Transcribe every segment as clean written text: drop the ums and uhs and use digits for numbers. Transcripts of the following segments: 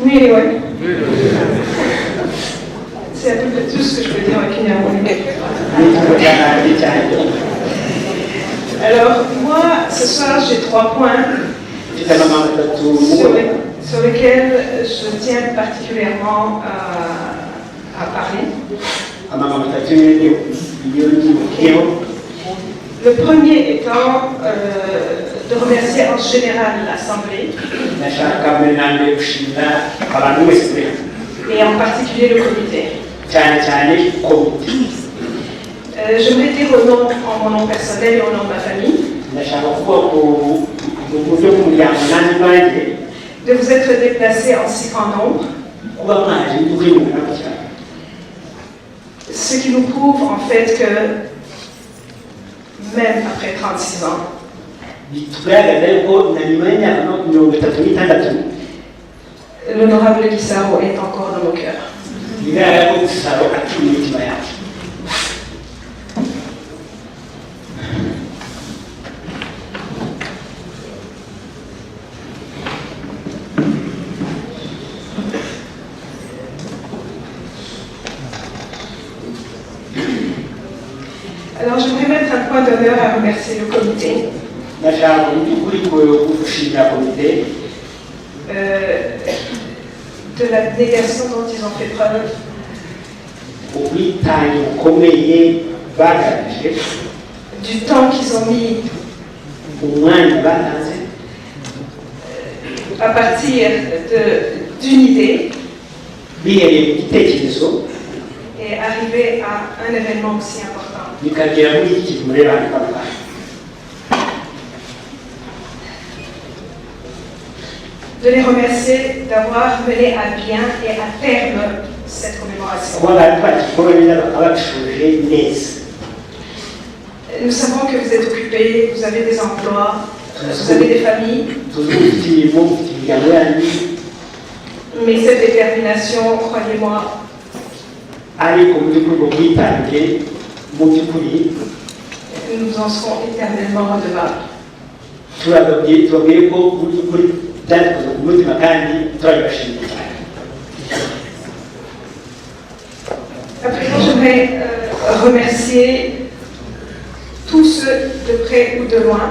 Really well. C'est à peu près tout ce que je peux dire en Kinyarwanda. Alors, moi, ce soir, j'ai 3 points sur lesquels je tiens particulièrement à parler. Le premier étant de remercier en général l'Assemblée et en particulier le comité. J'aimerais dire en mon nom personnel et au nom de ma famille de vous être déplacés en si grand nombre, ce qui nous prouve en fait que même après 36 ans, l'honorable Gisaro est encore dans nos cœurs. Alors j'aimerais mettre un point d'honneur à remercier le comité. De l'abnégation dont ils ont fait preuve, du temps qu'ils ont mis à partir d'une idée et arriver à un événement aussi important. De les remercier d'avoir mené à bien et à terme cette commémoration. Nous savons que vous êtes occupés, vous avez des emplois, vous avez des familles. Mais cette détermination, croyez-moi, nous en serons éternellement redevables. À présent, j'aimerais remercier tous ceux de près ou de loin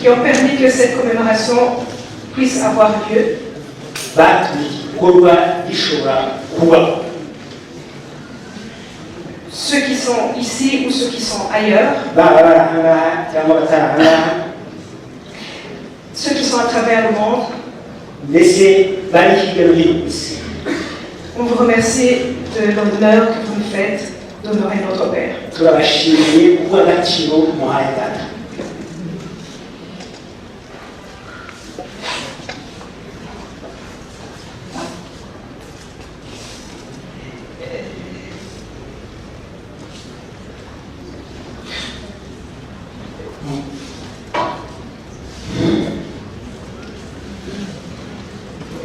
qui ont permis que cette commémoration puisse avoir lieu. Ceux qui sont ici ou ceux qui sont ailleurs, ceux qui sont à travers le monde, on vous remercie de l'honneur que vous nous faites d'honorer notre Père.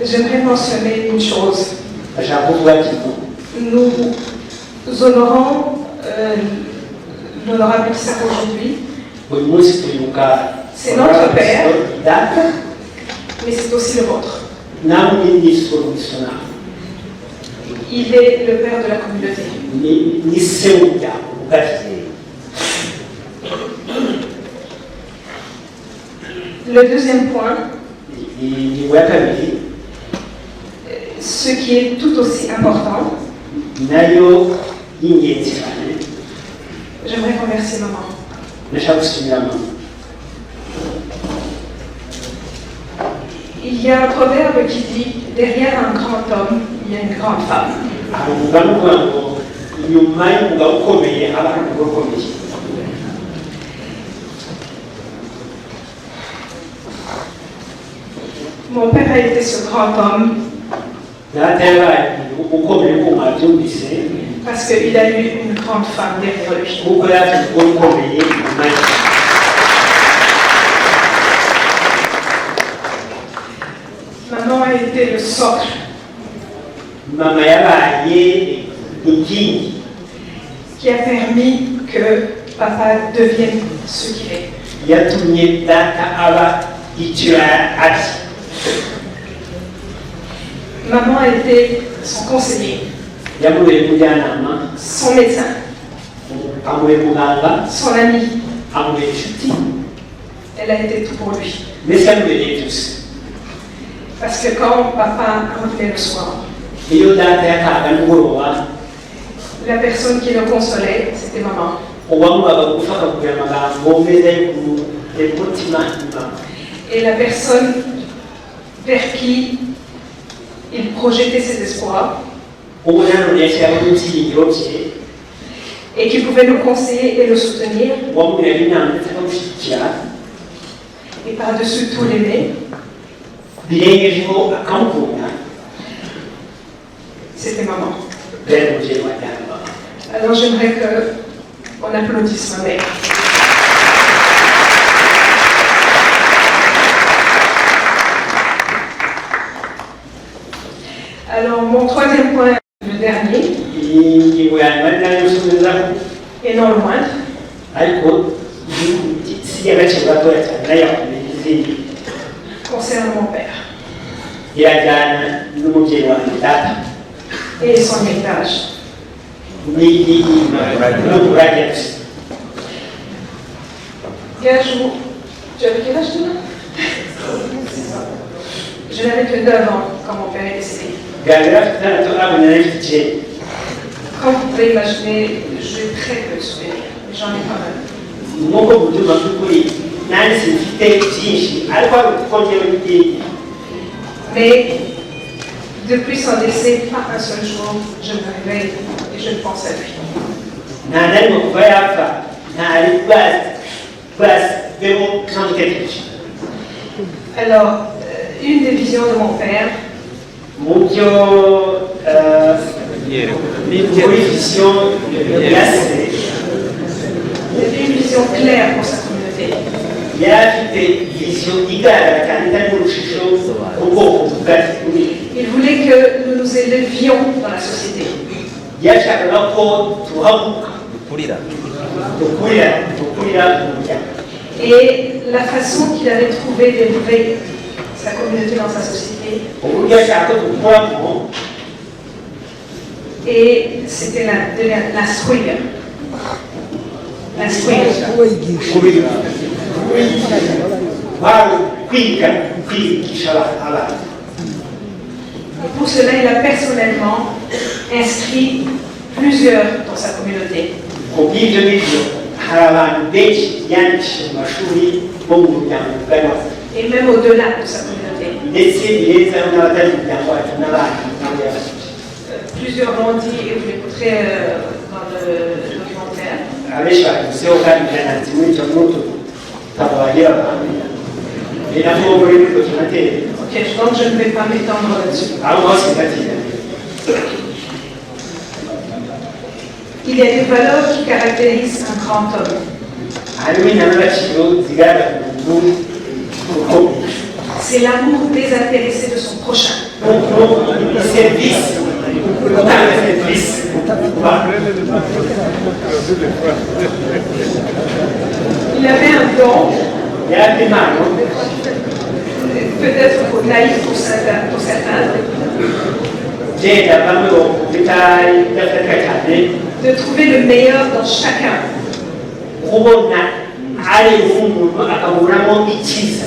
J'aimerais mentionner une chose. Nous honorons l'honorable Gisaro aujourd'hui. C'est notre Père, mais c'est aussi le vôtre. Il est le Père de la communauté. Le deuxième point, ce qui est tout aussi important, j'aimerais remercier maman. Il y a un proverbe qui dit « Derrière un grand homme, il y a une grande femme ». Mon père a été ce grand homme parce qu'il a eu une grande femme derrière lui. Maman a été le socle qui a permis que papa devienne ce qu'il est. yatumye data aba icyo ari. Maman a été son conseiller, Yamubere umujyanama, son médecin, amubere muganga, son ami. amubere inshuti, Elle a été tout pour lui. mbese yamubereye byose. Parce que quand papa revenait le soir, Iyo data yatahaga nimugoroba, la personne qui le consolait, c'était maman. uwamubaga gufata kugira amagambo meza y'umutima imama. Et la personne vers qui il projetait ses espoirs Ubu nanone yashyiraho n'ibyiringiro bye, et qui pouvait le conseiller et le soutenir, uwamubwiraga inama ndetse akamushyigikira, et par-dessus tout l'aimer, birengejeho akamukunda, c'était maman. byari umubyeyi wajyana mama. Alors j'aimerais qu'on applaudisse ma mère. Alors mon troisième point, le dernier, Iyi ngingo ya nyuma nayo nsubizaho, et non le moindre, ariko si y'agaciro gatoya cyane nayo yakomeye izindi, concerne mon père irajyana n'umubyeyi wanjye data et son héritage. n'umurage gusa. Gage, tu avais quel âge toi? Je n'avais que 9 ans quand mon père est décédé. Gabira afite itandatu abona n'ifite icyenda. Comme vous pouvez imaginer, j'ai très peu de souvenirs, mais j'en ai quand même. Nk'uko mubyumva by'ukuri nanjye simfite byinshi ariko hari uko njyewe ngiye. Mais depuis son décès, pas un seul jour, je me réveille et je pense à lui. Nta na rimwe kuva yapfa ntari bwasbeho ntamutegereje. Alors, une des visions de mon père, Mu byo muri vision yase c'était une vision claire pour sa communauté. yari afite vision igaragara kandi itari n'urushusho ubwoko bwari. Il voulait que nous nous élevions dans la société. Yashakaga ko tuhaguka dukurira mu muryango. Et la façon qu'il avait trouvé d'élever sa communauté dans sa société, Uburyo yashaka ko dukuramo, et c'était l'instruire. L'instruire. kwigisha abana. Et pour cela, il a personnellement inscrit plusieurs dans sa communauté. Ku bw'ibyo ngibyo hari abantu benshi yandikishije mu mashuri bo mu muryango mugari wacu, Et même au-delà de sa communauté. ndetse birenzeho n'abatari mu muryango wacu n'abandi nabo yabashije. Plusieurs l'ont dit, et vous l'écouterez dans le documentaire. Abenshi babivuzeho kandi birananditse muri icyo n'utu ntabwo bagira abantu. Ni nabwo muri documentaire Ok, donc je ne vais pas m'étendre là-dessus. aho hose gatinda. Il y a des valeurs qui caractérisent un grand homme. harimo indangagaciro zigaragaza umuntu ukomeye. C'est l'amour désintéressé de son prochain. Serivisi, gutanga serivisi ku bantu. Il avait un don, Yari afite impano, peut-être naïf pour certains, genda bamwe bitari bidafatika cyane, de trouver le meilleur dans chacun. kubona ari umuntu akaburamo icyiza.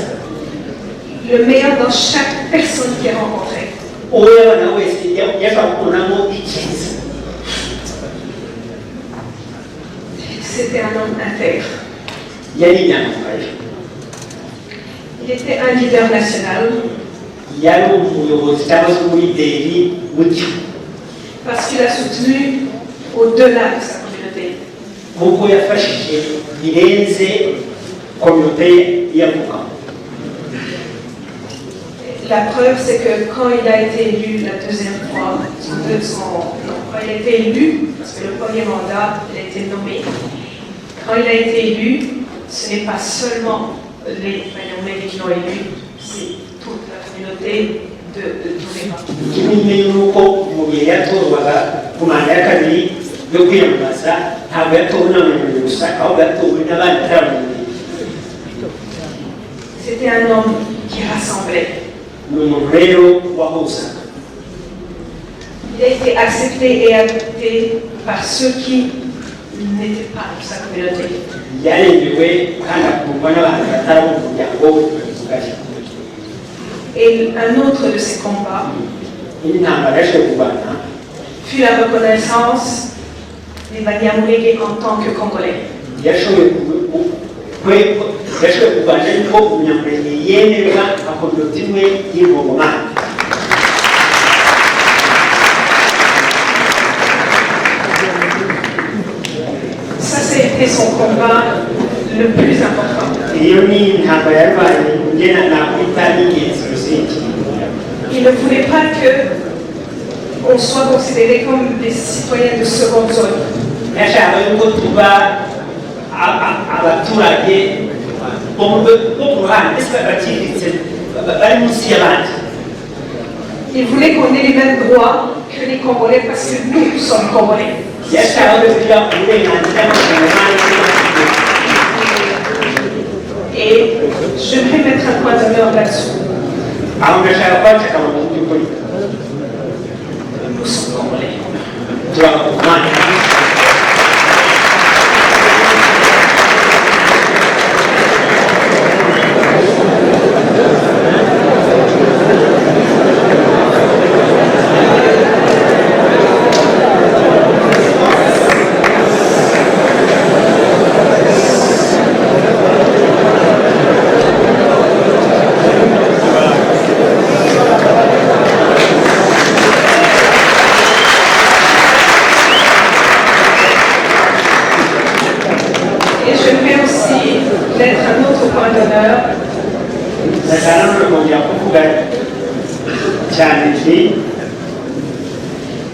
Le meilleur dans chaque personne qu'il a rencontrée. Uwo yabona wese yashobora kubonamo icyiza. C'était un homme intègre. Yari inyangamugayo, Il était un leader national yari umuyobozi cyangwa se umulideri w'igihugu, parce qu'il a soutenu au-delà de sa communauté. kuko yafashije birenze kominote y'avukamo. La preuve, c'est que quand il a été élu la deuxième fois, quand il a été élu, parce que le premier mandat, il a été nommé, quand il a été élu, ce n'est pas seulement les Fayonais qui l'ont élu, c'est toute la communauté de tous les rangs. Kimwe n'uko mu gihe yatorwaga ku manda ya kabiri yo kwiyamamaza ntabwo yatowe n'abayobozi gusa ahubwo yatowe n'abandi batari abayobozi. umuntu rero wahuzaga. Il a été accepté et adopté par ceux qui n'étaient pas de sa communauté. yaremewe kandi akumva n'abantu batari mu muryango we. Et un autre de ses combats intambara yaje kurwana fut la reconnaissance des Banyamulenge en tant que Congolais. yashoboye kurwana ariko umunyamurenge yemerwa nka kominote imwe y'ingongomani. Ça, c'était son combat le plus important. iyo ni intambara yarwanye ngena nakwita n'ingenzi rusange. Il ne voulait pas qu'on soit considérés comme des citoyens de seconde zone. yashaka yuko tuba abaturage bo ku ruhande ndetse baciriritse bari munsi y'abandi. Il voulait qu'on ait les mêmes droits que les Congolais parce que nous sommes Congolais. yashaka kugira uburenganzira bw'abanyamahanga. Et je vais mettre un point d'honneur là-dessus. aho ndashaka kwandika mu by'ukuri Nous sommes Congolais. turabakumanya.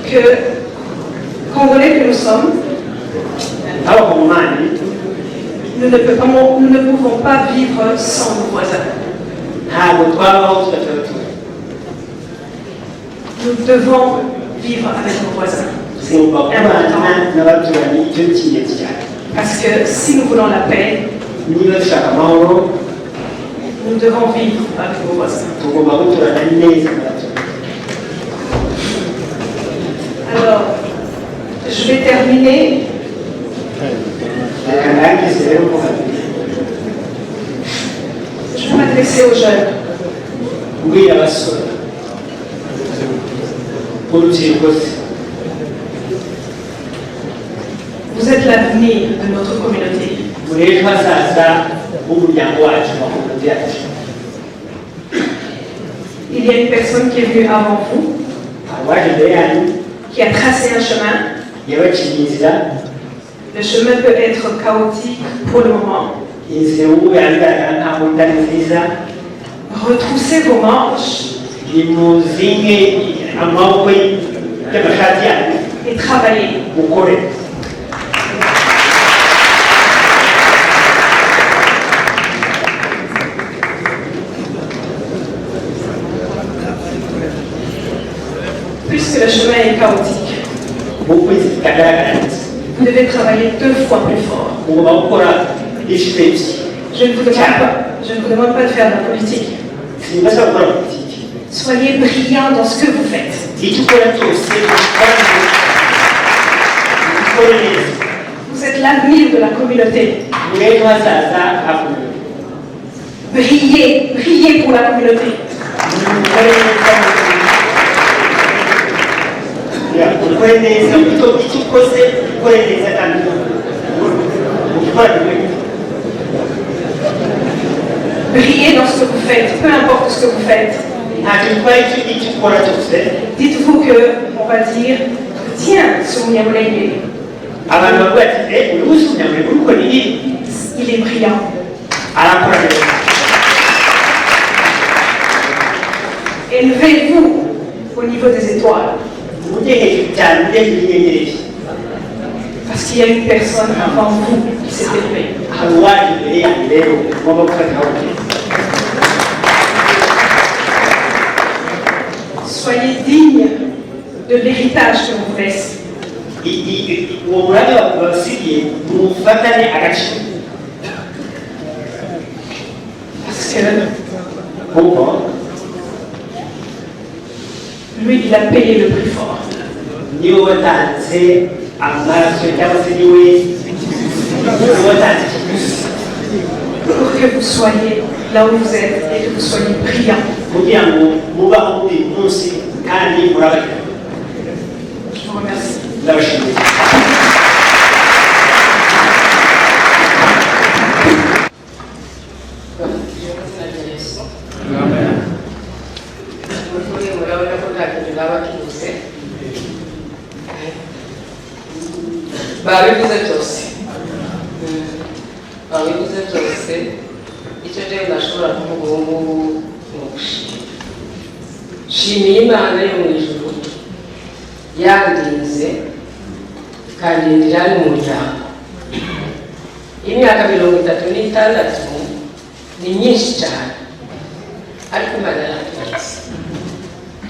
Que Congolais que nous sommes, nous ne pouvons pas vivre sans nos voisins. Nous devons vivre avec nos voisins. C'est important. Parce que si nous voulons la paix, nous devons vivre avec nos voisins. Alors, je vais terminer. Je vais m'adresser aux jeunes. Vous êtes l'avenir de notre communauté. Il y a une personne qui est venue avant vous, qui a tracé un chemin. Le chemin peut être chaotique pour le moment. Retroussez vos manches et travaillez. Puisque le chemin est chaotique, vous devez travailler 2 fois plus fort. Je ne vous demande pas de faire de la politique. Soyez brillants dans ce que vous faites. Vous êtes l'avenir de la communauté. Brillez, brillez pour la communauté. Brillez dans ce que vous faites, peu importe ce que vous faites. Dites-vous que, on va dire, tiens, ce Munyamulenge, il est brillant. Élevez-vous au niveau des étoiles. Parce qu'il y a une personne avant vous qui s'est élevée. Soyez digne de l'héritage que vous laissez. Parce que Lui, il a payé le prix fort. niwe watanze amaraso cyangwa se niwe watanze pour que vous soyez là où vous êtes et que vous soyez brillants. kugira ngo mubaho muri uyu munsi kandi murabagirana. Je vous remercie. Ndabashimiye. babivuze byose babivuze byose icyo rero ndashobora kuvuga ubu ngubu ni ugushima shimiye Imana yo mu ijuru yandinze ikandindira n'umuryango. Imyaka 36 ni myinshi cyane, ariko Imana yaraturinze.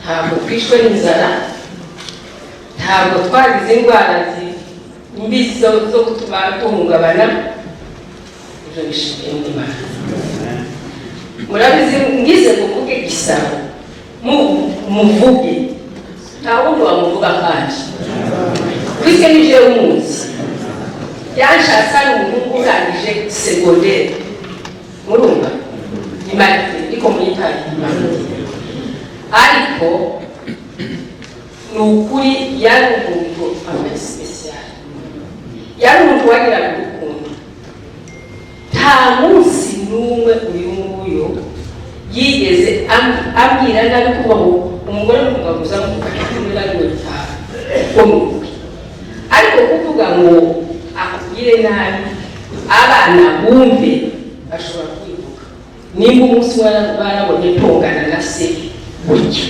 Ntabwo twishwe n'inzara, ntabwo twagize indwara mbi zo gutuma tuhungabana. Ibyo bishimiye Imana. Murabizi ngize kuvuga Gisabo muvuge nta wundi wamuvuga kandi kwise nije umunsi yanshatse n'umuhungu urangije secondaire murumva imarite iko muyitari ariko nukuri yari umuntu ameze special, yari umuntu wagira urukundo. Nta munsi n'umwe uyu nguyu yigeze ambwira nabi kuba umugore n'umugabo uza kumukakira n'we ariko kuvuga ngo akubwire nabi abana bumve bashobora kwibuka. Nimba umunsi barabonye tongana na se buryo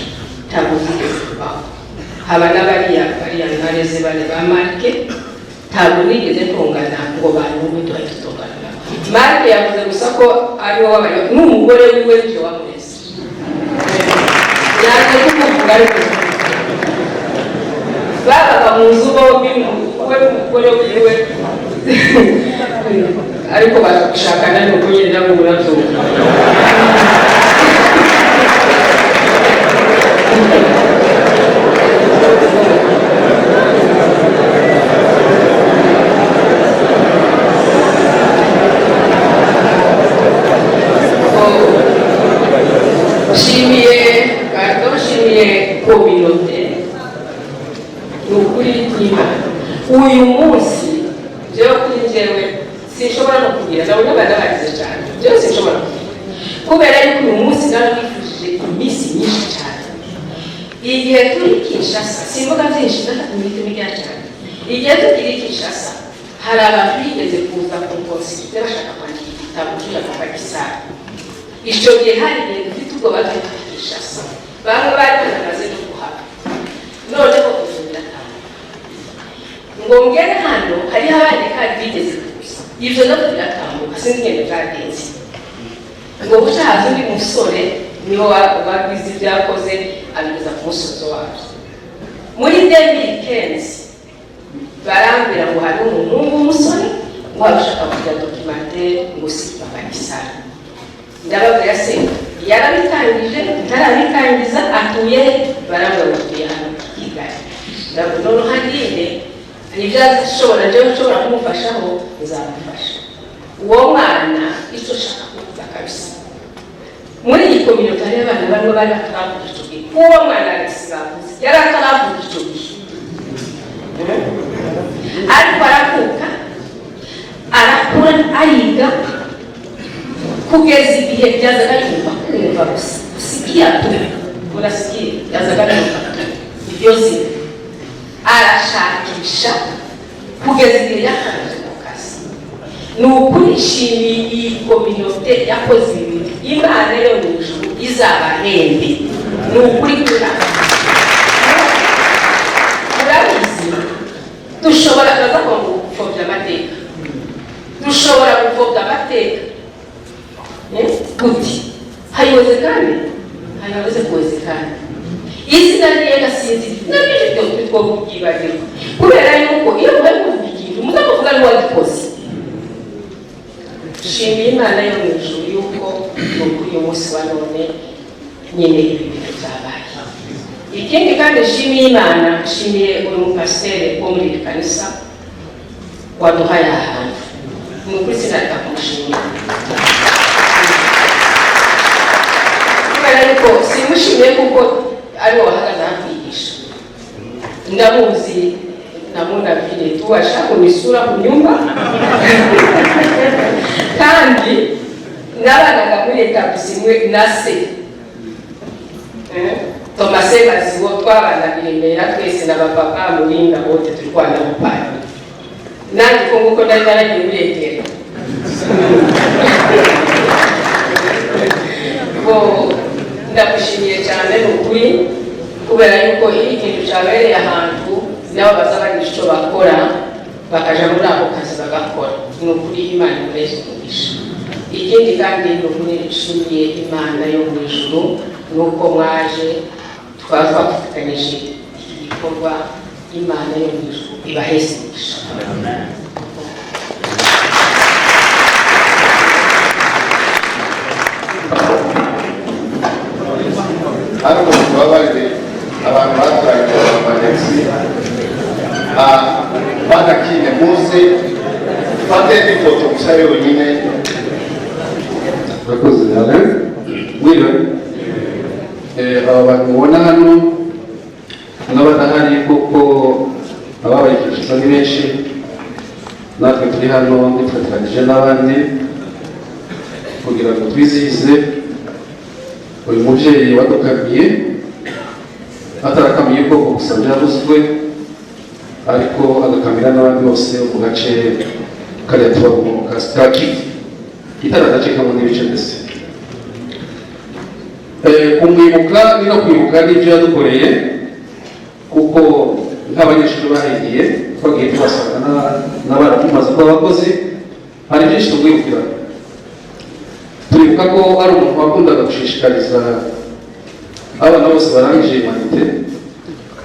ntabwo zigeze kubaho. Haba n'abariya ntareze bane ba Marike ntabwo nigeze tongana ngo banumve tuhari tutongana. Marike yavuze gusa ko ariwo wabaye n'umugore wiwe nicyo wamureze yaje kuvuga ariko babaga mu nzu bombi umugore wiwe ariko barashakana nuko yenda ngo murabyumva. Shimiye communauté nukuri Imana. Uyu munsi jewe kuri njyewe sinshobora no kugira ndabona badabagize cyane jewe sinshobora kubera yuko uyu munsi narabifuje iminsi myinshi cyane. Igihe turi Kinshasa simvuga byinshi ndakumite bijya cyane. Igihe turi Kinshasa hari abantu bigeze kuza kukonsulter bashaka kwandika igitabo cy'aka Gisabo. Icyo gihe hari igihe dufite ubwo batwita Kinshasa bamwe baramaze no kuhaba noneho ngo ngere hano hari abandi kandi bigeze kuza ibyo nabyo biratambuka sinzi ngende byagenze ngo buca haza undi musore niho wagize ibyakoze abigeza ku musozo wabyo. Muri 2015 barambwira ngo hari umuhungu w'umusore ngo abashaka kugira documentaire ngo si Papa Gisabo. Ndababwira se yarabitangije ntarabitangiza atuye barambwira atuye hano Kigali. Ndabona haginde nibyashobora jewe nshobora kumufashaho nzamufasha. Uwo mwana icyo shaka kuvuga kabisa muri iyi community hari abana bamwe bari bataravuga icyo gihe. Uwo mwana arisibavuze yari ataravuga icyo gihe ariko aravuka arakura ayiga kugeza igihe byazaga yumva kumva gusikia tu unasikia byazaga yumva ibyo zina arashakisha kugeza igihe yakanje mu kazi. Ni ukurishimiye iyi communauté yakoze ibintu. Imana yo mu ijuru izabahembe. Ni ukuri kura urabizi dushobora kaza gupfobya amateka, dushobora gupfobya amateka kuti haiwezekani, haiweze kuwezekana. Izina niye gasinzi nabije byo twiko kugibagirwa kubera yuko iyo bari kuvuga ikintu muzavuga ngo wagikoze. Shimiye Imana yo mu ijuru yuko uyu munsi wa none nyine ibintu byabaye. ikindi kandi nshimiye Imana, nshimiye uyu mupasiteri wo muri iri kanisa waduhaye ahantu, ni ukuri sinareka kumushimira kubera yuko simushimiye kuko ariwe wahagaze aho kwigisha, ndamuzi namuna vile tu ashakunisura ku nyumba kandi nabanaga muri etabusimwe na se Tomase baziwo twabana birembera twese n'abapapa murinda bote turikwana mupani nanjye ko nguko ndari naragiye murekera bo ndamushimiye cyane n'ukuri kubera yuko iri kintu cyabereye ahantu nabo bazabagisha icyo bakora bakaja muri ako kazi bagakora, ni ukuri Imana imureze umugisha. Ikindi kandi ni ukuri nshimiye Imana yo mu ijuru nuko mwaje twaba twafatanyije iki gikorwa, Imana yo mu ijuru ibaheze umugisha. ariko tubabarire abantu batwaye amanegisi banakine muze fate n'ifoto gusa yonyine. Urakoze cyane wiwe aba bantu mubona hano n'abadahari kuko ababayifashisha ni benshi, natwe turi hano dufatanyije n'abandi kugira ngo twizihize uyu mubyeyi wadukamiye, atarakamiye ubwoko gusa byavuzwe ariko agakamira n'abandi bose mu gace kariya tubamo ka Kivu itaragacikamo n'ibice ndetse kumwibuka ni no kwibuka n'ibyo yadukoreye kuko nk'abanyeshuri bahigiye twagiye tubasanga n'abatumaze kuba abakozi, hari byinshi tumwibukira. Turibuka ko ari umuntu wakundaga gushishikariza abana bose barangije humanite,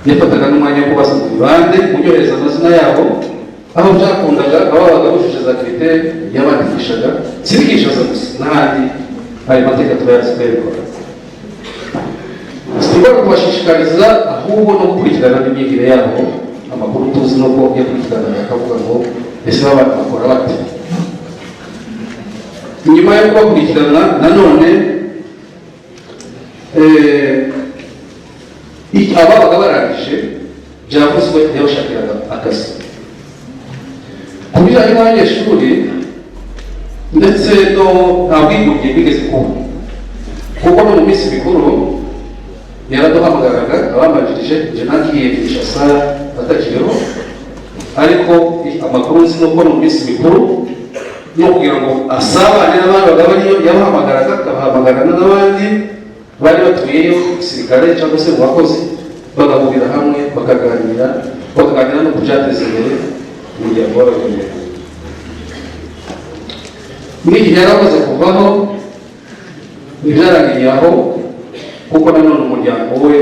yafataga n'umwanya wo kubaza mu bibande kunyohereza amazina yabo aho byakundaga, ababaga bujuje za kiriteri yabandikishaga, sibigishaza gusa n'ahandi ayo mateka tubayazi kwerekora. Tugomba kubashishikariza ahubwo no gukurikirana n'imyigire yabo, amakuru tuzi n'uko yakurikiranaga akavuga ngo ese abantu bakora bate. Nyuma yo kubakurikirana nanone ababaga barangije byavuzwe yabashakiraga akazi. Ku bijyanye n'abanyeshuri ndetse no nta bwigunge bwigeze kuba kuko no mu minsi mikuru yaraduhamagaraga ababanjirije njye nagiye Kinshasa atakiriho, ariko amakuru nzi nuko mu minsi mikuru no kugira ngo asabane n'abandi bagabo niyo yabahamagaraga, akabahamagarana n'abandi bari batuyeyo gisirikare cyangwa se mu bakozi, bagahurira hamwe bakaganira no kubyateza imbere umuryango w'abanyarwanda. N'igihe yarakoze kuvaho ntibyarangiriye aho kuko nanone umuryango we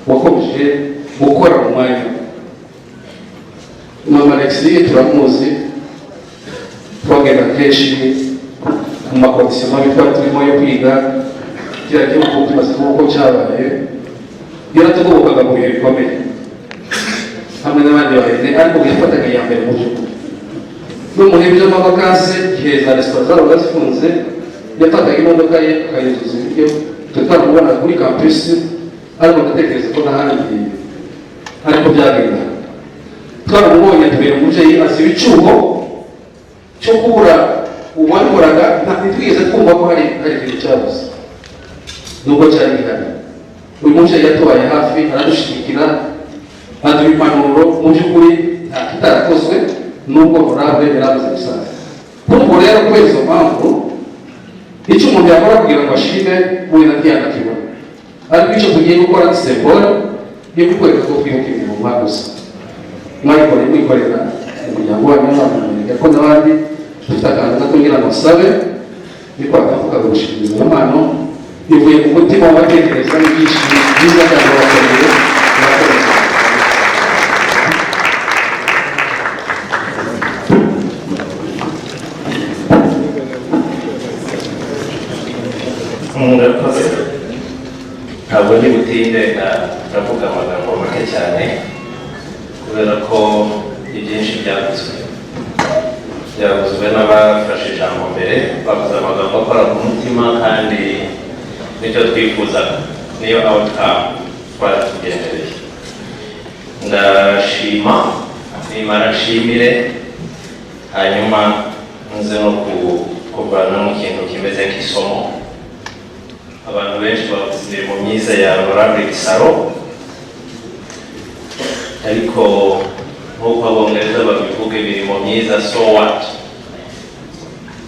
wakomeje gukora mu mwanya. Mama Alexis turamuzi, twagenda kenshi mu makondisiyo mabi twari turimo yo kwiga kiriya gihugu tumaze kuba uko cyabaye, yaratugobokaga mu bihe bikomeye hamwe n'abandi bahene, ariko yafataga iya mbere mu by'ukuri. No mu bihe by'amavakansi igihe za resitora zabaga zifunze, yafataga imodoka ye akayizuza ibiryo tutamubona kuri kampusi, ariko ndatekereza ko n'ahandi ariko byagenda. Twaramubonye tubera umubyeyi azi icyuho cyo kubura uwakoraga, ntitwigeze twumva ko hari ikintu cyabuze nubwo cyari gihari. Uyu mubyeyi yatubaye hafi, aradushyigikira, aduha impanuro mu by'ukuri nta kitarakozwe nubwo honorable yarabuze gusaza. Kuri rero kubera izo mpamvu icyo umuntu yakora kugira ngo ashime wenda ntiyanakibona, ariko icyo tugiye gukora ni sembole yo kukwereka ko twibuka imirimo mwakoze, mwikorera umuryango wanyu n'abantu ko n'abandi dufite akantu gato ngira ngo nsabe niko akavuga gushimira impano bivuye ku mutima w'abatekereza n'ibyishimo byiza kandi babakoreye. ntabwo ndi butinde ndavuga amagambo make cyane kubera ko ibyinshi byavuzwe n'abafashe ijambo mbere, bavuze amagambo akora ku mutima kandi nicyo twifuzaga, niyo outcome twatugendereye. Ndashima nimara nshimire, hanyuma nze no kuvana mu kintu kimeze nk'isomo. Abantu benshi bavuze imirimo myiza ya Honorable Gisaro, ariko nk'uko abongereza babivuga imirimo myiza, so what?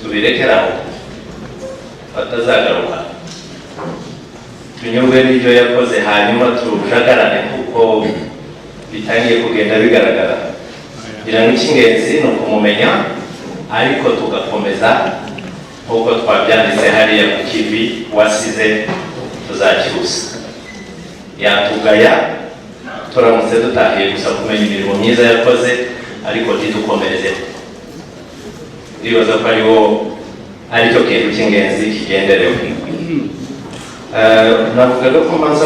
Tubirekeraho batazagaruka, tunyurwe n'ibyo yakoze, hanyuma tujagarane kuko bitangiye kugenda bigaragara. Ngira ngo icy'ingenzi ni ukumumenya, ariko tugakomeza nk'uko twabyanditse hariya mu kivi, wasize tuzakibuza. Yatugaya turamutse dutahiye gusa kumenya imirimo myiza yakoze, ariko ntidukomereze. Ndibaza ko aricyo kintu cy'ingenzi kigenderewe. Navugaga ko mbanza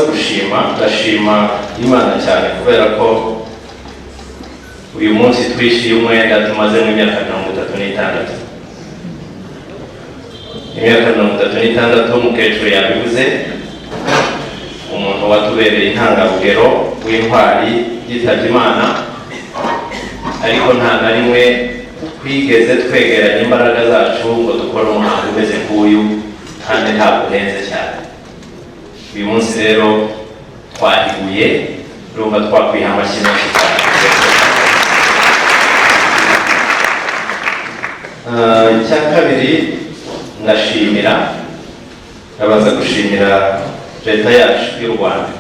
ndashima Imana cyane kubera ko uyu munsi twishyuye umwenda tumaze mu myaka 36. Imyaka 36, umukecuru yabivuze, umuntu watubereye intangarugero w'intwari yitabye Imana, ariko nta na rimwe twigeze twegeranya imbaraga zacu ngo dukore umuhango umeze nk'uyu, kandi ntabwo uhenze cyane. Uyu munsi rero twahiguye, urumva twakwiha amashyi menshi cyane. Icya kabiri, ndabaza gushimira leta yacu y'u Rwanda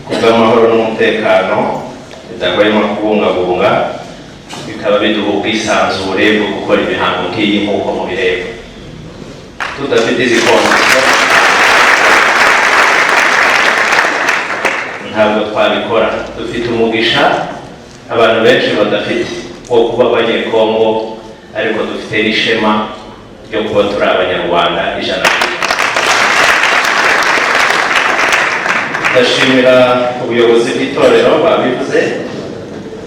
kubw'amahoro n'umutekano bidahwema kubungabunga, bikaba biduha ubwisanzure bwo gukora imihango nk'iyi nk'uko mubireba. Tudafite izi kondisiyo ntabwo twabikora. Dufite umugisha abantu benshi badafite wo kuba abanyekongo, ariko dufite n'ishema ryo kuba turi abanyarwanda 100%. Ndashimira ubuyobozi bw'itorero babivuze,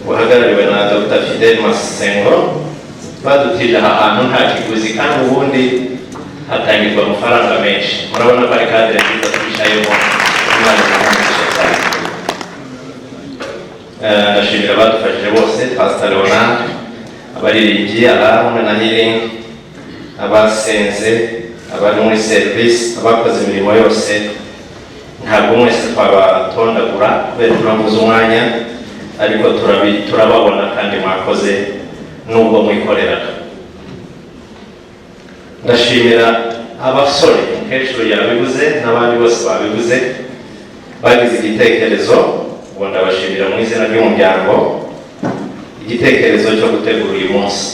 buhagarariwe na Dr. Fidel Masengo, badutije aha hantu nta kiguzi kandi ubundi hatangirwa amafaranga menshi. Murabona ko ari kadire nziza twicayemo, Imana imuhumurije cyane. Ndashimira abadufashije bose, Pastor Leonard, abaririmbyi, abahamwe na healing, abasenze, abari muri service, abakoze imirimo yose. Ntabwo mwese twabatondagura kubera turabuze umwanya, ariko turababona kandi mwakoze nubwo mwikoreraga. Ndashimira abasore, umukecuru yabivuze n'abandi bose babivuze, bagize igitekerezo. Ubu ndabashimira mu izina ry'umuryango igitekerezo cyo gutegura uyu munsi.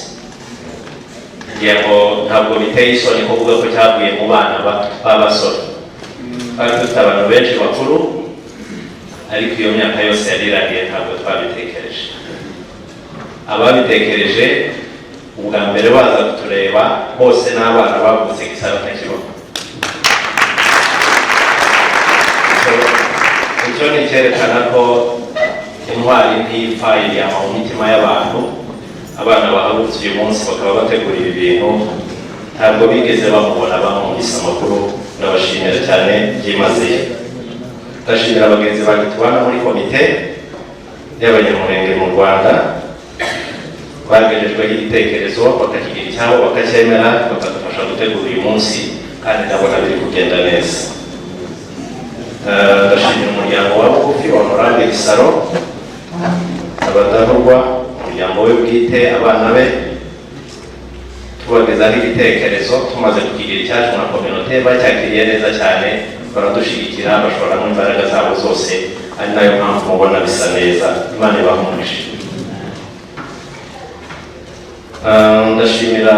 Yego, ntabwo biteye isoni kuvuga ko cyavuye mu bana b'abasore. Kandi dufite abantu benshi bakuru, ariko iyo myaka yose yarirangiye ntabwo twabitekereje. Ababitekereje ubwa mbere baza kutureba bose n'abana bavutse Gisaro ntakibaho. Icyo ni icyerekana ko intwari ntipfa, iryama mu mitima y'abantu. Abana bahagurutse uyu munsi bakaba bategura ibi bintu, ntabwo bigeze bamubona bamwumvise amakuru. Ndabashimira cyane byimazeyo. Ndashimira abagenzi banjye tubana muri komite y'abanyamurenge mu Rwanda, bagejejweho igitekerezo bakakigira icyabo, bakacyemera, bakadufasha gutegura uyu munsi, kandi ndabona biri kugenda neza. Ndashimira umuryango wa bugufi wa Honorable Gisaro, abadahurwa, umuryango we bwite, abana be, tubagezaho ibitekerezo, tumaze kukigira icyacu na kominote, bacyakiriye neza cyane, baradushyigikira, bashoramo imbaraga zabo zose, ari nayo mpamvu mubona bisa neza. Imana ibahumurije. Ndashimira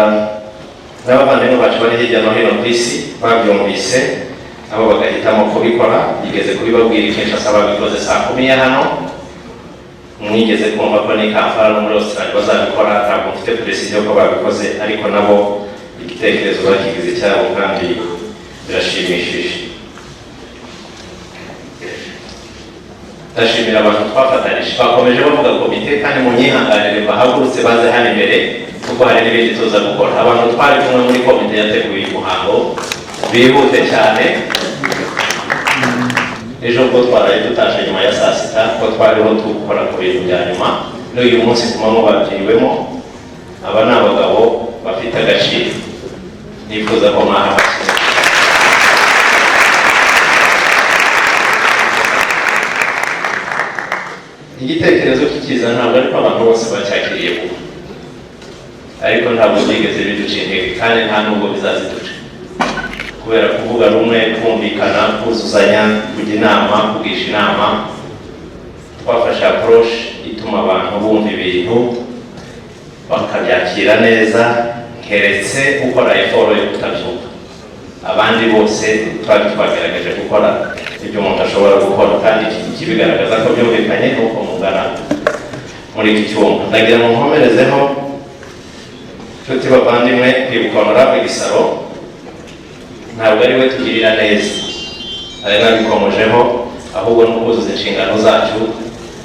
n'abavandimwe bacu bari hirya no hino ku isi, babyumvise abo bagahitamo kubikora. Yigeze kubibabwira Kinshasa, babikoze saa 10 ya hano. Mwigeze kumva ko ni Kampala no muri Australia bazabikora, ntabwo mfite precision ko babikoze, ariko nabo igitekerezo bakigize cyabo kandi birashimishije. ndashimira abantu twafatanije bakomeje bavuga komite kandi munyihanganire bahagurutse baze hano imbere kuko hari n'ibindi tuza gukora. Abantu twari kumwe muri komite yateguye umuhango bihute cyane. Ejo ubwo twaraye dutashe nyuma ya saa sita ko twariho tukora ku bintu bya nyuma, n'uyu munsi ku manywa babyiriwemo. Aba ni abagabo bafite agaciro, nifuza ko mwahabashyize. Igitekerezo kikiza ntabwo ariko abantu bose bacyakiriye vuba, ariko ntabwo byigeze biduca intege kandi nta nubwo bizaziduca, kubera kuvuga rumwe, kumvikana, kuzuzanya, kujya inama, kugisha inama. Twafashe approach ituma abantu bumva ibintu bakabyakira neza, keretse ukora effort yo kutabyumva. Abandi bose twagaragaje gukora ibyo umuntu ashobora gukora, kandi kibigaragaza ko byumvikanye nuko mugana muri iki cyumba. Ndagira ngo nkomerezeho nshuti bavandimwe, kwibuka Honorable Gisaro ntabwo ari we tugirira neza, ari nabikomojeho, ahubwo no kuzuza inshingano zacu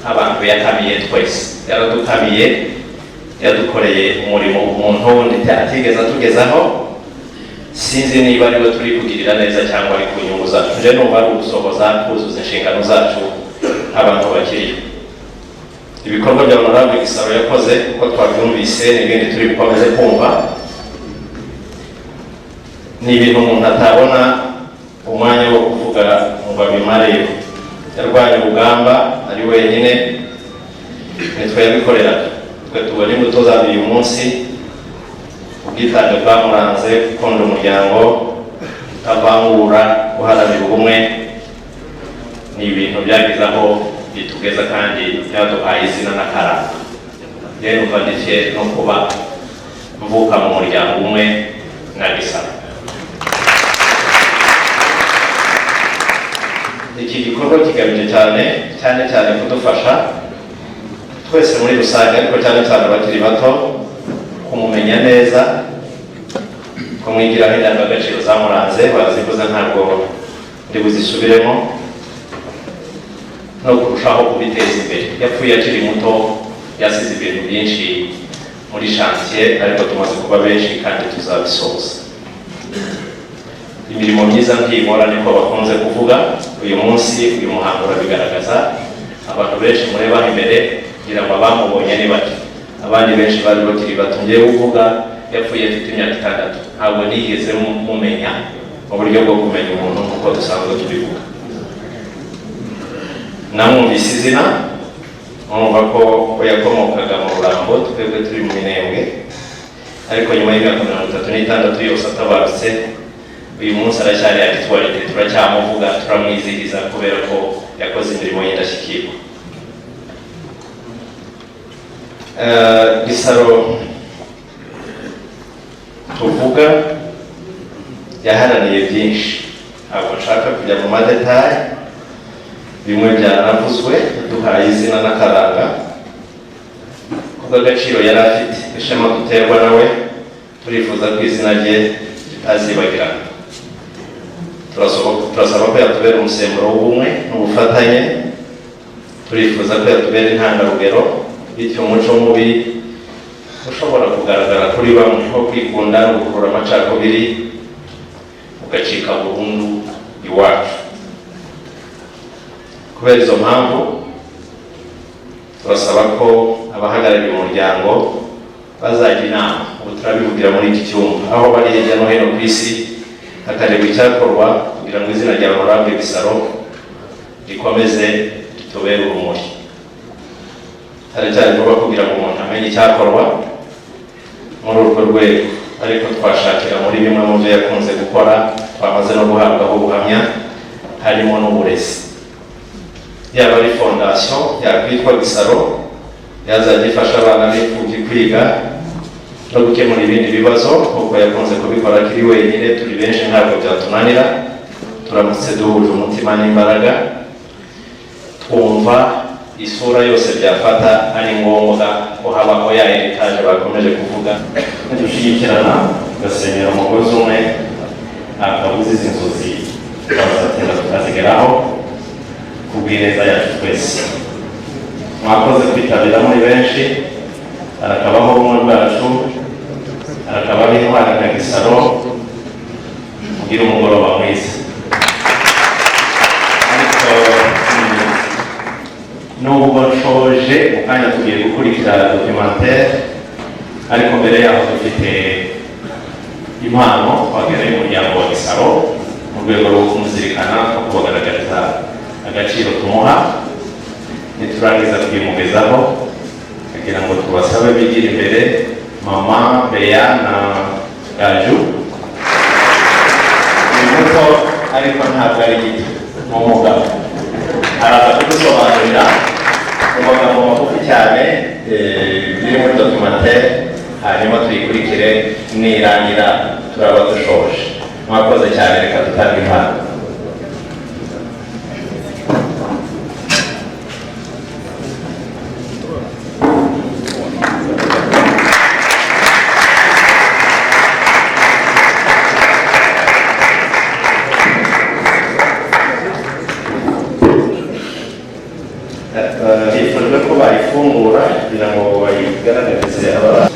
nk'abantu yakamiye twese. Yaradukamiye, yadukoreye umurimo umuntu wundi atigeze atugezaho. Sinzi niba ari we turi kugirira neza cyangwa ari ku nyungu zacu. Nje numva ari ugusohoza kuzuza inshingano zacu nk'abantu bakiriye. Ibikorwa bya Honorable Gisaro yakoze uko twabyumvise n'ibindi turi gukomeze kumva, ni ibintu umuntu atabona umwanya wo kuvuga ngo abimareyo. Yarwanya urugamba ari wenyine, nitwe yabikoreraga. Twe tubona imbuto za uyu munsi, ubwitange bwamuranze, gukunda umuryango, kutavangura, guharanira ubumwe. Ni ibintu byagize aho bitugeza kandi byaduhaye izina n'akaranga. Rero numva ndetse no kuba mvuka mu muryango umwe na Gisaro. Iki gikorwa kigamije cyane kudufasha twese muri rusange, ariko cyane abakiri bato, kumumenya neza, kumwigiraho indangagaciro zamuranze. Bazivuze ntabwo ndi buzisubiremo, no kurushaho kubiteza imbere. Yapfuye akiri muto, yasize ibintu byinshi muri chantier, ariko tumaze kuba benshi kandi tuzabisoza. Imirimo myiza nk'iyimora niko bakunze kuvuga. Uyu munsi uyu muhango urabigaragaza. Abantu benshi mureba imbere kugira ngo abamubonye ni bake, abandi benshi bari bakiri bato. Ngiye kuvuga yapfuye afite imyaka 6. Ntabwo nigeze mumenya mu buryo bwo kumenya umuntu nk'uko dusanzwe tubivuga. Namwumvise izina, mwumva ko yakomokaga mu Rurambo, twebwe turi mu Minembwe, ariko nyuma y'imyaka 36 yose atabarutse, uyu munsi aracyari actualité. Turacyamuvuga, turamwizihiza kubera ko yakoze imirimo y'indashyikirwa. Gisaro tuvuga yaharaniye byinshi, ntabwo nshaka kujya mu madetaye, bimwe byaravuzwe, duhaye izina n'akaranga kubw'agaciro yari afite, ishema duterwa nawe. Turifuza ko izina rye ritazibagirana. Turasaba ko yatubera umusemburo w'ubumwe n'ubufatanye. Turifuza ko yatubera intangarugero, bityo umuco mubi ushobora kugaragara kuri bamwe nko kwikunda no gukurura amacakubiri ugacika burundu iwacu. Kubera izo mpamvu turasaba ko abahagarariye umuryango bazajya inama, ubu turabivugira muri iki cyumba, aho bari hirya no hino ku isi, hakarebwa icyakorwa kugira ngo izina rya Honorable Gisaro rikomeze ritubere urumuri. Haracyari vuba kugira ngo umuntu amenye icyakorwa muri urwo rwego, ariko twashakira muri bimwe mu byo yakunze gukora, twamaze no guhabwaho ubuhamya, harimo n'uburezi. Yaba ari fondation yakwitwa Gisaro, yazajya ifasha abana b'imfubyi kwiga no gukemura ibindi bibazo, kuko yakunze kubikora akiri wenyine. Turi benshi ntabwo byatunanira, turamutse duhuje umutima n'imbaraga, twumva isura yose byafata ari ngombwa ko habaho ya heritage bakomeje kuvuga. Dushyigikirana tugasenyera umugozi umwe, ntabwo izi nzozi tuzatinda tukazigeraho. ku bw'ineza yacu twese. Mwakoze kwitabira muri benshi, harakabaho ubumwe bwacu, harakabaho intwari nka Gisaro, mugire umugoroba mwiza. Ariko nubwo nshoje mu kanya tugiye gukurikira documentaire, ariko mbere yaho dufite impano twageneye umuryango wa Gisaro mu rwego rwo kumuzirikana no kubagaragariza agaciro tumuha. Niturangiza kuyimugezaho kugira ngo tubasabe bigire imbere mama Bea na Gaju. Ni muto ariko ntabwo ari gito n'umugabo, araza kudusobanurira mu magambo magufi cyane biri muri documentaire, hanyuma tuyikurikire nirangira turaba dushoje. Mwakoze cyane, reka dutange impano. Hifujwe ko bayifungura kugira ngo bayigaragarize abana.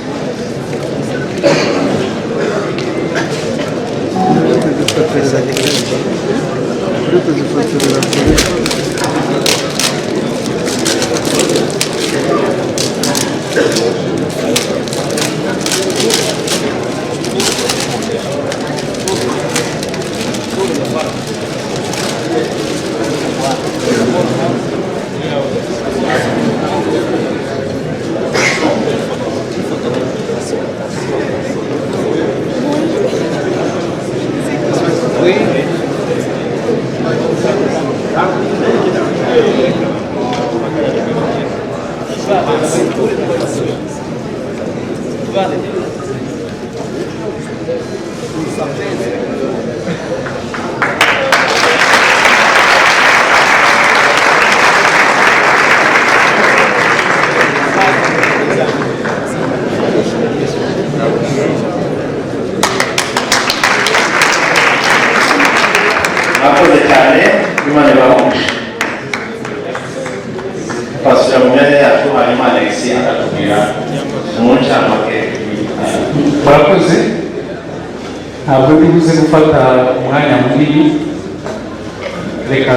Mwakoze cyane, Imana ibahumuje. Twasubira mu myanya yacu, hanyuma Alexis akatubwira mu ncamake. Murakoze, ntabwo ndibuze gufata umwanya munini, reka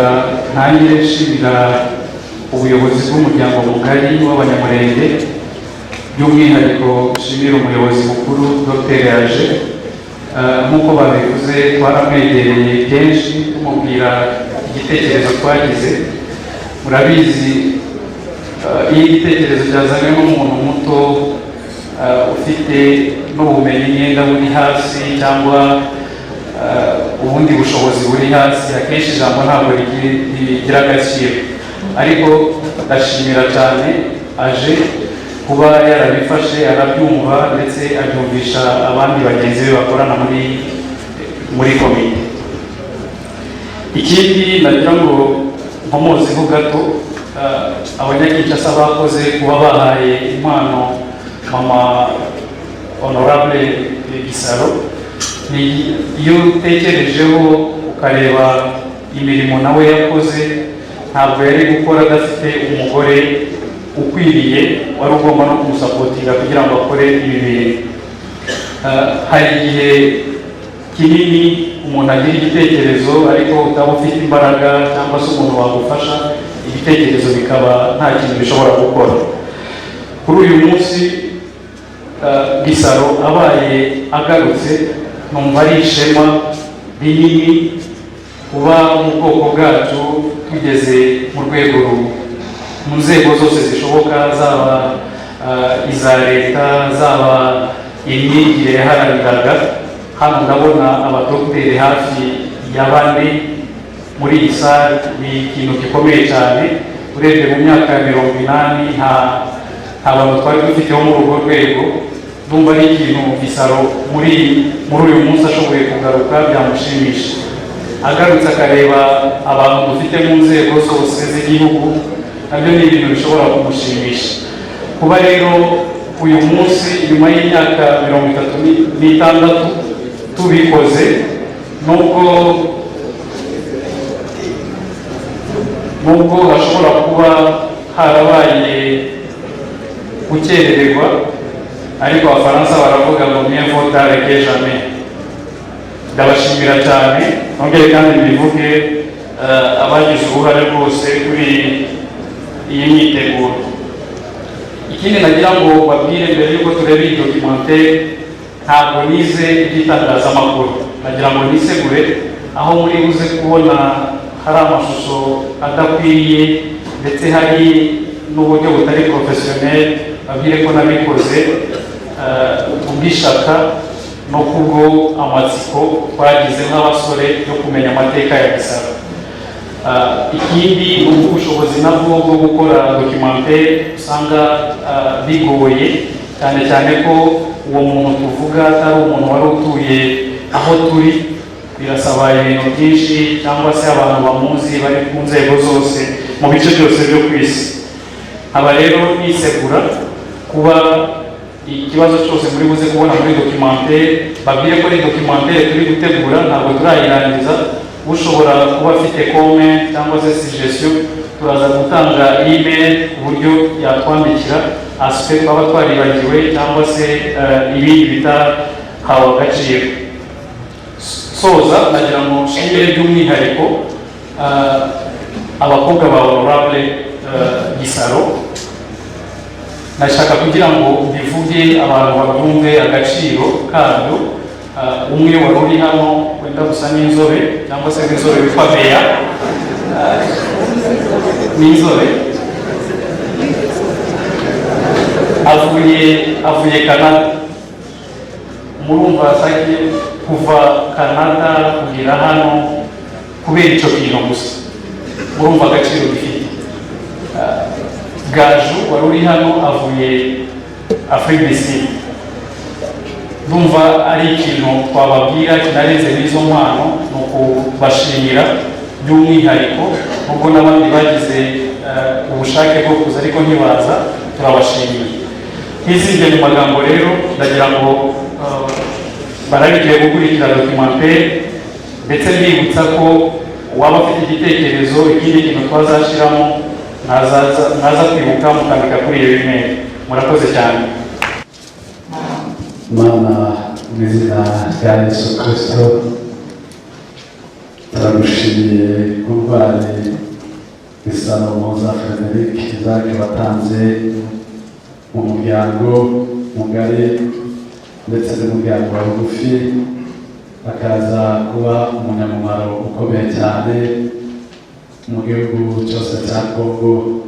ntangire nshimira ubuyobozi bw'umuryango mugari w'Abanyamurenge, by'umwihariko nshimira umuyobozi mukuru Dr. Yaje. Nk'uko babivuze, twaramwegereye kenshi tumubwira igitekerezo twagize. Murabizi, iyo igitekerezo cyazanywe n'umuntu muto ufite n'ubumenyi ngenda buri hasi cyangwa ubundi bushobozi buri hasi, akenshi ijambo ntabwo rigira agaciro. Ariko ndashimira cyane Aje kuba yarabifashe, arabyumva ndetse abyumvisha abandi bagenzi be bakorana muri komite. Ikindi nagira ngo nkomozeho gato, abanyakinshasa bakoze kuba bahaye impano mama Honorable Gisaro. Iyo utekerejeho ukareba imirimo nawe yakoze, ntabwo yari gukora adafite umugore ukwiriye wari ugomba no kumusapotinga kugira ngo akore ibi bintu. Hari igihe kinini umuntu agira igitekerezo ariko utaba ufite imbaraga cyangwa se umuntu wagufasha, ibitekerezo bikaba nta kintu bishobora gukora. Kuri uyu munsi Gisaro abaye agarutse, numva ari ishema rinini kuba mu bwoko bwacu tugeze mu rwego mu nzego zose zishoboka, zaba iza leta, zaba imyigire yaharaniraga. Hano ndabona abadogiteri hafi ya 4 muri iyi sare, ni ikintu gikomeye cyane. Urebye mu myaka ya 80 nta bantu twari dufiteho muri urwo rwego. Ndumva ari ikintu Gisaro muri uyu munsi ashoboye kugaruka byamushimisha. Agarutse akareba abantu dufite mu nzego zose z'igihugu, nabyo ni ibintu bishobora kumushimisha. Kuba rero uyu munsi nyuma y'imyaka 36 tubikoze, nubwo nubwo hashobora kuba harabaye gukerererwa, ariko abafaransa baravuga ngo mieux vaut tard que jamais. Ndabashimira cyane, nongere kandi mbivuge abagize uruhare rwose kuri iyi myiteguro. Ikindi nagira ngo babwire mbere yuko tureba iyi documentaire, ntabwo nize iby'itangazamakuru, nagira ngo nisegure aho muri buze kubona hari amashusho adakwiye ndetse hari n'uburyo butari professionnel, babwire ko nabikoze kubw'ishaka no kubwo amatsiko twagize nk'abasore yo kumenya amateka ya Gisaro. Ikindi ni ubushobozi nabwo bwo gukora documentaire usanga bigoye, cyane cyane ko uwo muntu tuvuga atari umuntu wari utuye aho turi, birasaba ibintu byinshi cyangwa se abantu bamuzi bari ku nzego zose mu bice byose byo ku isi. Aba rero nisegura kuba ikibazo cyose muri buze kubona muri documentaire, babwire ko ari documentaire turi gutegura, ntabwo turayirangiza. Ushobora kuba afite comment cyangwa se suggestion, turaza gutanga email ku buryo yatwandikira aspect twaba twaribagiwe cyangwa se ibindi bitahawe agaciro. Soza nagira ngo nshimire by'umwihariko abakobwa ba Honorable Gisaro. Nashaka kugira ngo mbivuge abantu babyumve agaciro kabyo. Umwe wari uri hano wenda gusa n'inzobe cyangwa se n'inzobe witwa Beya, n'inzobe avuye Canada. Murumva sake kuva Canada kugera hano kubera icyo kintu gusa, murumva agaciro bifite. Gaju wari uri hano avuye Afrique du Sud. Ndumva ari ikintu twababwira kinarenze n'izo mpano, ni ukubashimira by'umwihariko, nubwo n'abandi bagize ubushake bwo kuza ariko ntibaza, turabashimiye. Ntizige mu magambo rero, ndagira ngo barabigiye gukurikira documentaire, ndetse mbibutsa ko waba afite igitekerezo, ikindi kintu twazashyiramo naza kwibuka mukandika kuri iyo email. Murakoze cyane. Mana mu izina rya Yesu Kristo, turagushimiye kurwari Gisaro Muza Frederic Isaac watanze mu muryango mugari ndetse n'umuryango wa bugufi, akaza kuba umunyamumaro ukomeye cyane mu gihugu cyose cya Kongo.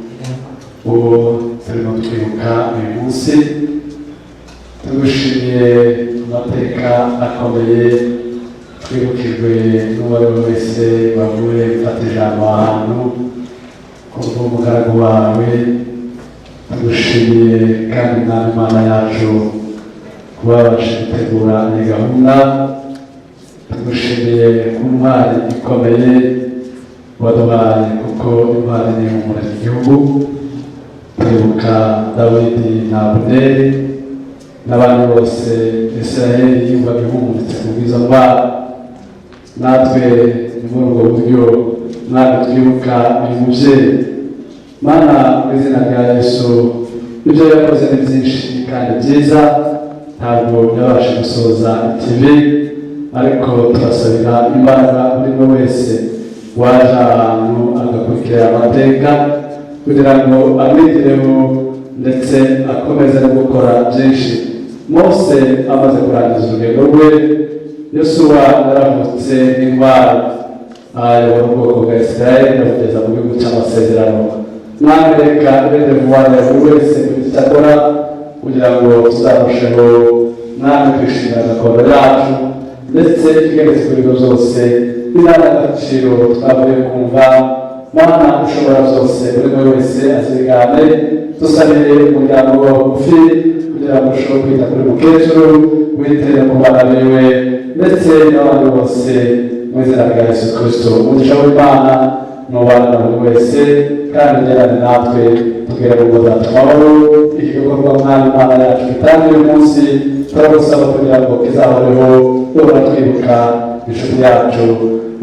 Ubu turimo twibuka uyu munsi, tugushimiye amateka akomeye, twibukijwe n'uwari we wese wavuye gufata ijambo ahantu kubw'umugaragu wawe. Tugushimiye kandi mwami Mana yacu kuba babasha gutegura iyi gahunda. Tugushimiye ku ntwari ikomeye waduhaye, kuko intwari ni umumaro igihugu. Twibuka Dawidi na Abuneri n'abandi bose Israeli yumvaga ihumutse ku bwiza bwabo. Natwe muri ubwo buryo mwami twibuka uyu mubyeyi. Mana mu izina rya Yesu, ibyo yakoze ni byinshi kandi byiza, ntabwo yabasha gusoza ikibi, ariko turasabira imbaraga buri umwe wese waje ahantu agakurikira amateka, kugira ngo amwitireho ndetse akomeze no gukora byinshi. Mose amaze kurangiza urugendo rwe, Yosuwa yaravutse n'indwara, ayobora ubwoko bwa Isirayeli abugeza mu gihugu cy'amasezerano. Mwami reka bene vuba ya buri wese kugira icyo akora, kugira ngo tuzarusheho mwami kwishimira gakondo yacu, ndetse tugeretse kuri ibyo byose n'indangagaciro twavuye kumva. Mana ushobora byose, buri umwe wese azigane, dusabire umuryango wa bugufi kugira ngo ushobore kwita kuri mukecuru, witere ku bana biwe ndetse n'abandi bose, mu izina rya Yesu Kristo. Umugisha w'Imana n'ubana na buri wese, kandi ugerane natwe tugere mu ngo zacu amahoro. Iki gikorwa mwami Imana yacu gitangira uyu munsi, turagusaba kugira ngo kizahoreho, duhora twibuka inshuti yacu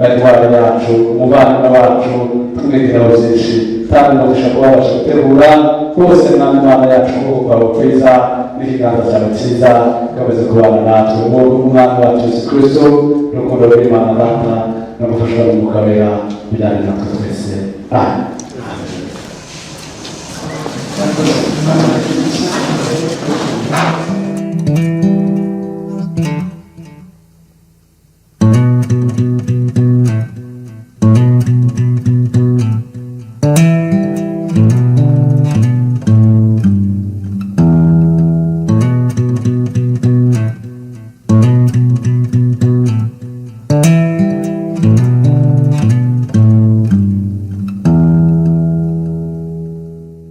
intwaro yacu umubano wacu tumwigiraho byinshi kandi umugisha kuba babasha gutegura bose mwami Imana yacu kubaho kwiza n'ikiganza cyawe cyiza ukomeze kubana natwe umwami wacu Yesu Kristo n'urukundo rw'Imana Data no gufashwa n'Umwuka Wera bijyane natwe twese amen.